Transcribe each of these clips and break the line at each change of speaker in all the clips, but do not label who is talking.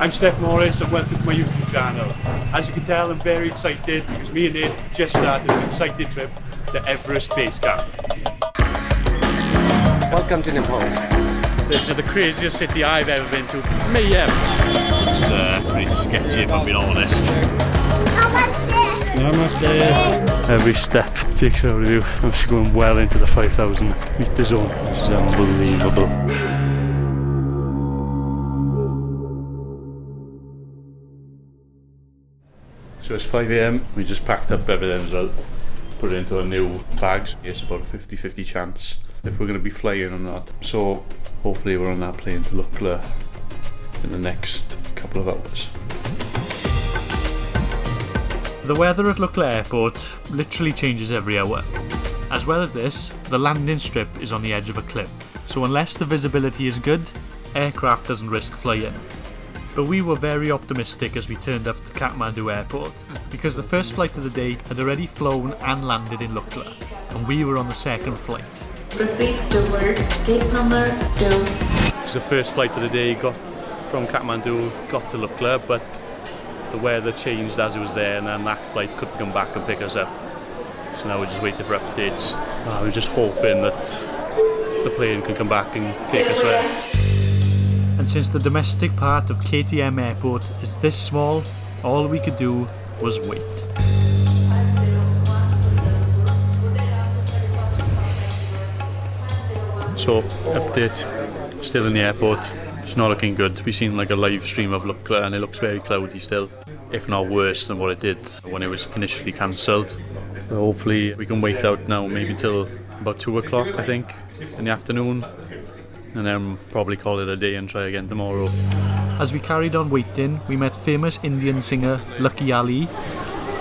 I'm Steph Morris and welcome to my YouTube channel. As you can tell, I'm very excited because me and Nath just started an exciting trip to Everest Base Camp.
Welcome to Nepal.
This is the craziest city I've ever been to. Mayhem. It's pretty sketchy if I'm being honest. Namaste. Every step takes over you. I'm just going well into the 5,000 meter zone. This is unbelievable. So it's 5 AM, we just packed up everything as well, put it into our new bags. It's about a 50-50 chance if we're going to be flying or not. So hopefully we're on that plane to Lukla in the next couple of hours. The weather at Lukla Airport literally changes every hour. As well as this, the landing strip is on the edge of a cliff. So unless the visibility is good, aircraft doesn't risk flying. But we were very optimistic as we turned up to Kathmandu airport because the first flight of the day had already flown and landed in Lukla, and we were on the second flight.
Proceed toward gate number 2.
It was the first flight of the day from Kathmandu, got to Lukla, but the weather changed as it was there and then that flight couldn't come back and pick us up. So now we're just waiting for updates. We're just hoping that the plane can come back and take us there. And since the domestic part of KTM airport is this small, all we could do was wait. So, update, still in the airport, it's not looking good. We've seen like a live stream of Lukla and it looks very cloudy still, if not worse than what it did when it was initially cancelled. So hopefully we can wait out now, maybe till about 2 o'clock I think, in the afternoon. And then probably call it a day and try again tomorrow. As we carried on waiting, we met famous Indian singer Lucky Ali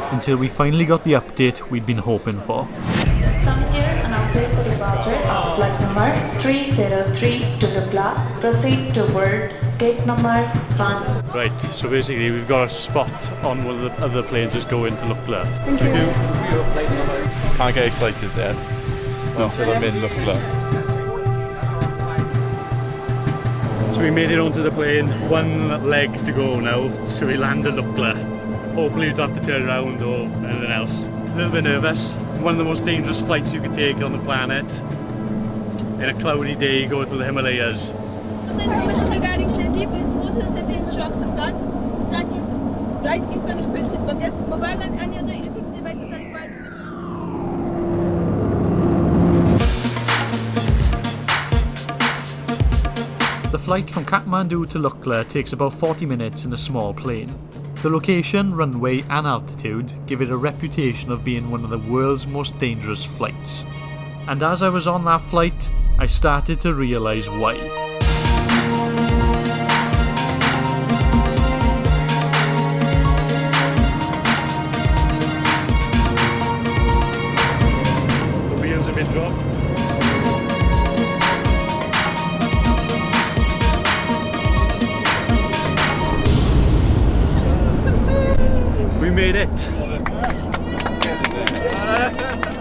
until we finally got the update we'd been hoping for.
From here, announces the departure of flight number 303 to Lukla. Proceed toward gate number 1.
Right, so basically we've got a spot on one of the other planes that's going to Lukla.
Thank you.
Can't get excited then until I'm in Lukla.
So we made it onto the plane, one leg to go now, so we land at Lukla. Hopefully we don't have to turn around or anything else. A little bit nervous. One of the most dangerous flights you could take on the planet. In a cloudy day, go through the Himalayas.
Information regarding safety, please go to the safety instruction card. Right in front of your seat buckets, mobile and any other electronic devices are required.
The flight from Kathmandu to Lukla takes about 40 minutes in a small plane. The location, runway and altitude give it a reputation of being one of the world's most dangerous flights. And as I was on that flight, I started to realise why. The wheels have been dropped. We made it!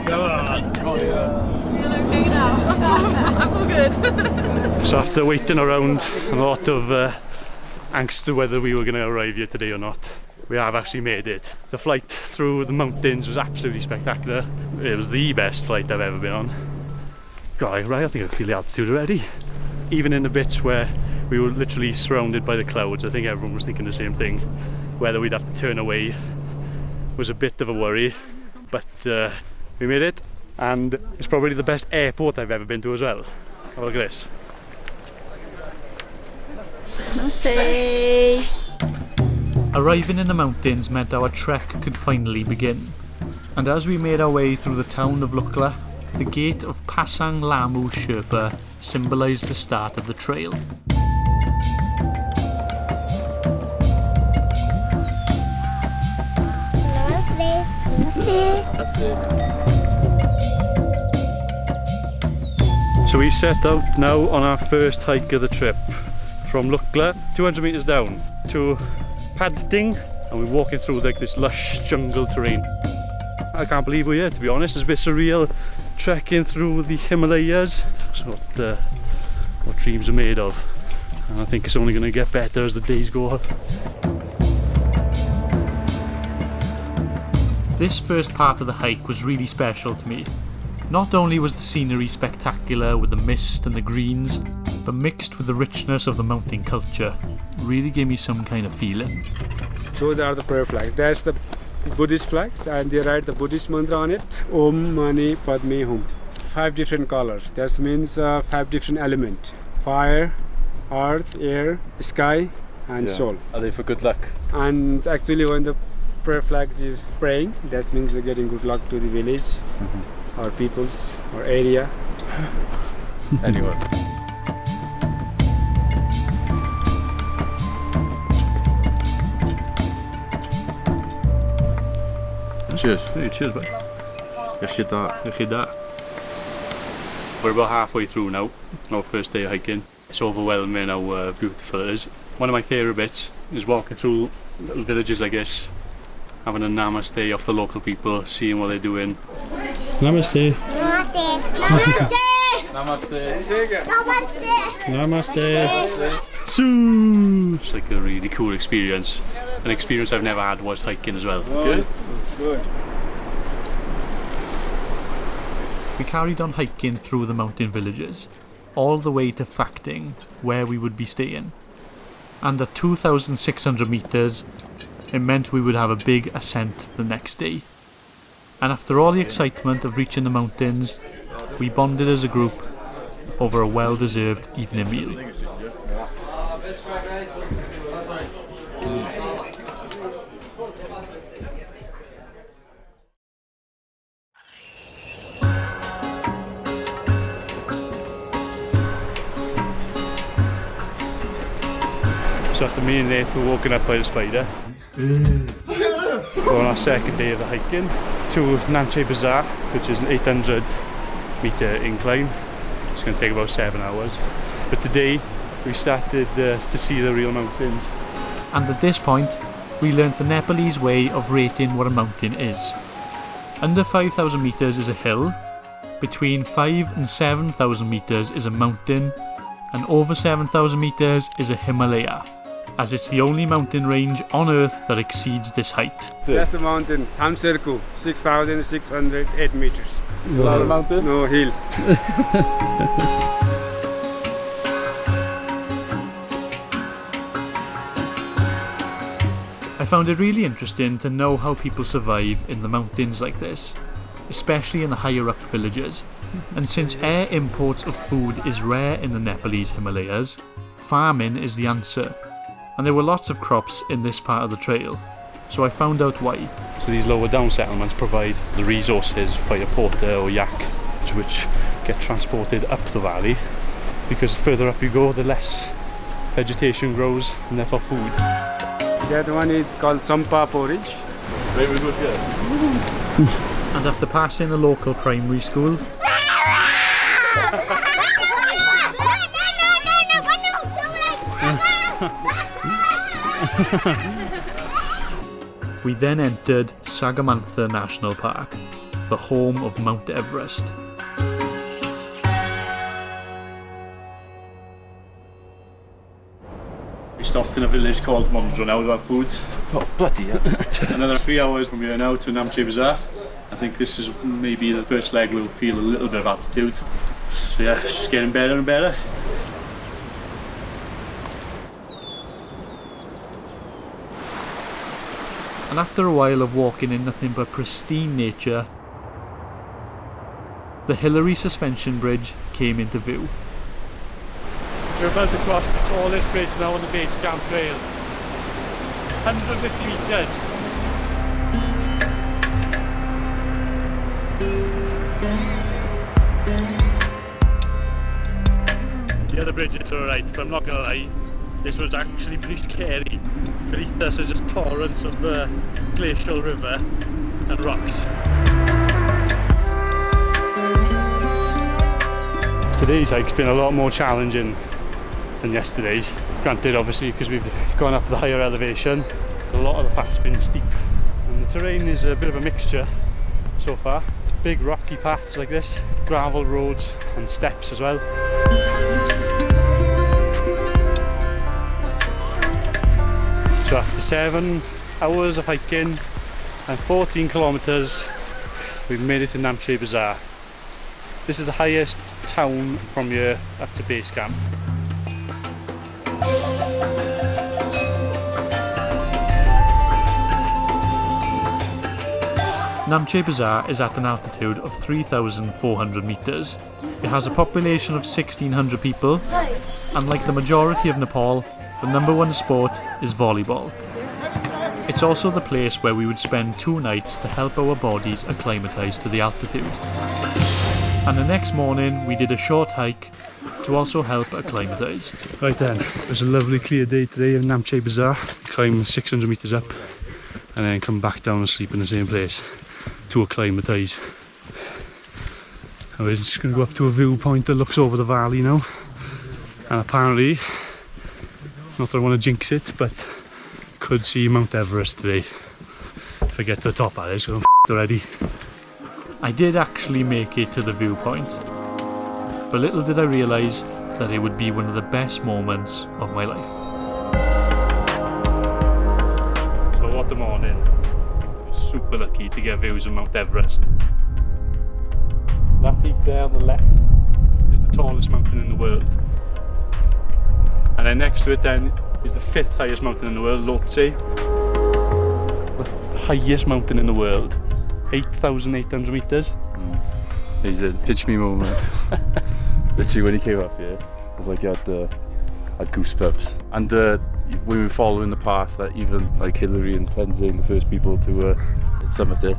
Come on!
Feel okay now? I feel good.
So after waiting around a lot of angst to whether we were going to arrive here today or not, we have actually made it. The flight through the mountains was absolutely spectacular. It was the best flight I've ever been on. God, right, I think I feel the altitude already. Even in the bits where we were literally surrounded by the clouds, I think everyone was thinking the same thing. Whether we'd have to turn away was a bit of a worry, but we made it, and it's probably the best airport I've ever been to as well. Have a look at this.
Namaste.
Arriving in the mountains meant our trek could finally begin, and as we made our way through the town of Lukla, the gate of Pasang Lamu Sherpa symbolised the start of the trail. So we set out now on our first hike of the trip from Lukla, 200 metres down, to Phakding, and we're walking through like this lush jungle terrain. I can't believe we're here, to be honest. It's a bit surreal trekking through the Himalayas. That's what dreams are made of. and I think it's only going to get better as the days go on. This first part of the hike was really special to me. Not only was the scenery spectacular with the mist and the greens, but mixed with the richness of the mountain culture, really gave me some kind of feeling.
Those are the prayer flags. That's the Buddhist flags, and they write the Buddhist mantra on it. Om Mani Padme Hum. 5 different colors. That means 5 different elements: fire, earth, air, sky, and soul.
Are they for good luck?
And actually, when the prayer flags is praying, that means they're getting good luck to the village, or peoples, or area.
Anyone. Cheers.
Hey, cheers, bud.
Yashida.
We're about halfway through now, our first day of hiking. It's overwhelming how beautiful it is. One of my favourite bits is walking through little villages like this, having a namaste off the local people, seeing what they're doing. Namaste.
Namaste. Namaste.
Namaste.
Namaste.
Namaste. Sue. It's like a really cool experience. An experience I've never had whilst hiking as well.
Good.
Good.
We carried on hiking through the mountain villages, all the way to Phakding, where we would be staying. And at 2,600 metres, it meant we would have a big ascent the next day. And after all the excitement of reaching the mountains, we bonded as a group over a well-deserved evening meal. So after me and Nath were woken up by the spider, we're on our second day of the hiking to Namche Bazaar, which is an 800 metre incline. It's going to take about 7 hours. But today we started to see the real mountains. And at this point, we learnt the Nepalese way of rating what a mountain is. Under 5,000 metres is a hill, between 5 and 7,000 metres is a mountain, and over 7,000 metres is a Himalaya, as it's the only mountain range on Earth that exceeds this height.
That's the mountain, Thamserku, 6,608 meters.
Not a mountain?
No hill.
I found it really interesting to know how people survive in the mountains like this, especially in the higher up villages. And since air imports of food is rare in the Nepalese Himalayas, farming is the answer. And there were lots of crops in this part of the trail, so I found out why. So these lower down settlements provide the resources via porter or yak, which get transported up the valley, because the further up you go, the less vegetation grows and therefore food.
That one is called Sampa porridge.
Very good, yeah.
And after passing the local primary school, we then entered Sagamantha National Park, the home of Mount Everest. We stopped in a village called Mondro now to have food.
Oh, bloody hell.
Another 3 hours from here now to Namche Bazaar. I think this is maybe the first leg we'll feel a little bit of altitude. So yeah, it's just getting better and better. And after a while of walking in nothing but pristine nature, the Hillary Suspension Bridge came into view. So we're about to cross the tallest bridge now on the base camp trail. 150 metres. The other bridges are alright, but I'm not gonna lie, this was actually pretty scary. Beneath us is just torrents of glacial river and rocks. Today's hike's been a lot more challenging than yesterday's. Granted, obviously, because we've gone up the higher elevation, a lot of the path's been steep. And the terrain is a bit of a mixture so far. Big rocky paths like this, gravel roads and steps as well. So after 7 hours of hiking and 14 kilometers, we've made it to Namche Bazaar. This is the highest town from here up to base camp. Namche Bazaar is at an altitude of 3,400 meters. It has a population of 1,600 people, and like the majority of Nepal, the #1 sport is volleyball. It's also the place where we would spend 2 nights to help our bodies acclimatise to the altitude. And the next morning we did a short hike to also help acclimatise. Right then, it was a lovely clear day today in Namche Bazaar. Climb 600 metres up and then come back down and sleep in the same place to acclimatise. And we're just going to go up to a viewpoint that looks over the valley now. And apparently, not that I want to jinx it, but could see Mount Everest today. If I get to the top of it, so I'm f***ed already. I did actually make it to the viewpoint, but little did I realise that it would be one of the best moments of my life. So what a morning. Super lucky to get views of Mount Everest. That peak there on the left is the tallest mountain in the world. And then next to it then is the 5th highest mountain in the world, Lukla. The highest mountain in the world, 8,800 metres.
He's a pitch me moment. Literally when he came up here, it was like he had goosebumps. And we were following the path that even like Hillary and Tenzing, the first people to summit it,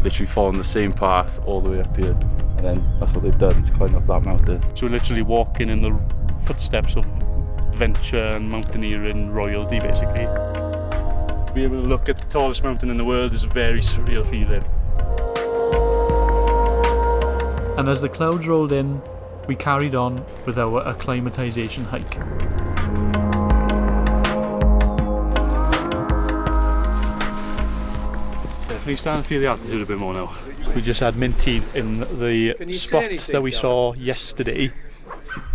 literally following the same path all the way up here. And then that's what they've done, to climb up that mountain.
So we're literally walking in the footsteps of adventure and mountaineering royalty, basically. To be able to look at the tallest mountain in the world is a very surreal feeling. And as the clouds rolled in, we carried on with our acclimatization hike. Definitely starting to feel the altitude a bit more now. We just had mint tea in the spot that we saw yesterday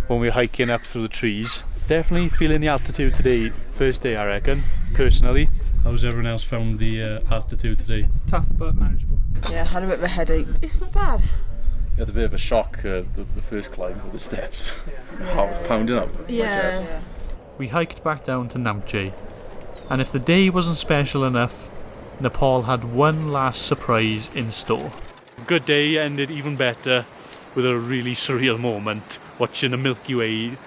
when we were hiking up through the trees. Definitely feeling the altitude today, first day I reckon, personally. How's everyone else found the altitude today?
Tough but manageable. Yeah, had a bit of a headache. It's not bad.
You had a bit of a shock the first climb with the steps. Heart was pounding up my chest.
We hiked back down to Namche, and if the day wasn't special enough, Nepal had one last surprise in store. Good day ended even better with a really surreal moment, watching the Milky Way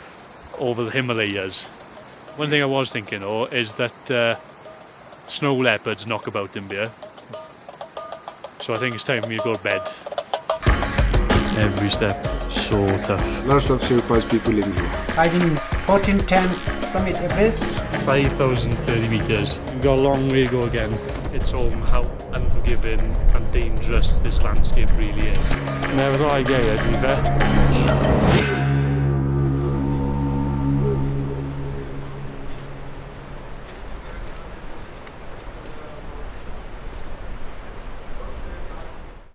over the Himalayas. One thing I was thinking though is that snow leopards knock about in here, so I think it's time for me to go to bed. Every step so tough.
Lots of Sherpas people living here.
Hiking 14 times summit Everest.
5,030 metres. We've got a long way to go again. It's all how unforgiving and dangerous this landscape really is. Never thought I'd get here, to be fair.